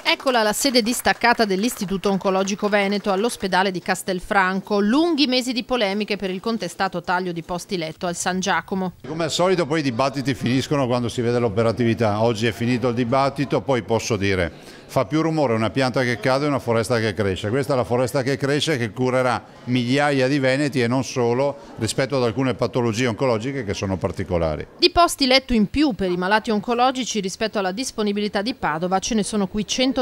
Eccola la sede distaccata dell'Istituto Oncologico Veneto all'ospedale di Castelfranco. Lunghi mesi di polemiche per il contestato taglio di posti letto al San Giacomo. Come al solito poi i dibattiti finiscono quando si vede l'operatività. Oggi è finito il dibattito, poi posso dire, fa più rumore una pianta che cade e una foresta che cresce. Questa è la foresta che cresce, che curerà migliaia di veneti e non solo rispetto ad alcune patologie oncologiche che sono particolari. Di posti letto in più per i malati oncologici rispetto alla disponibilità di Padova ce ne sono qui 138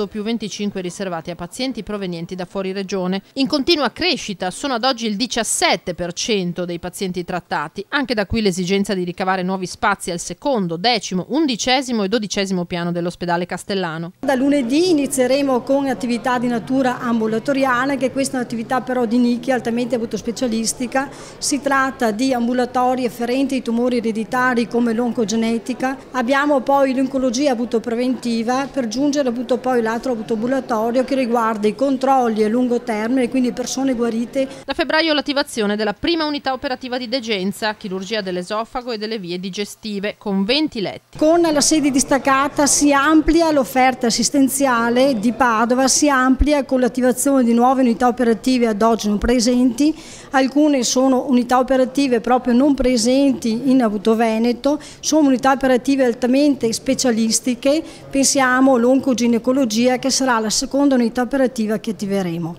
più 25 riservati a pazienti provenienti da fuori regione. In continua crescita sono ad oggi il 17% dei pazienti trattati, anche da qui l'esigenza di ricavare nuovi spazi al secondo, 10°, 11° e 12° piano dell'ospedale castellano. Da lunedì inizieremo con attività di natura ambulatoriale, che questa è un'attività però di nicchia altamente specialistica. Si tratta di ambulatori afferenti ai tumori ereditari come l'oncogenetica. Abbiamo poi l'oncologia preventiva, per giungere poi l'altro ambulatorio che riguarda i controlli a lungo termine, quindi persone guarite. Da febbraio l'attivazione della prima unità operativa di degenza, chirurgia dell'esofago e delle vie digestive, con 20 letti. Con la sede distaccata si amplia l'offerta assistenziale di Padova, si amplia con l'attivazione di nuove unità operative ad oggi non presenti. Alcune sono unità operative proprio non presenti in Veneto, sono unità operative altamente specialistiche. Pensiamo all'oncoginecologia, che sarà la seconda unità operativa che attiveremo.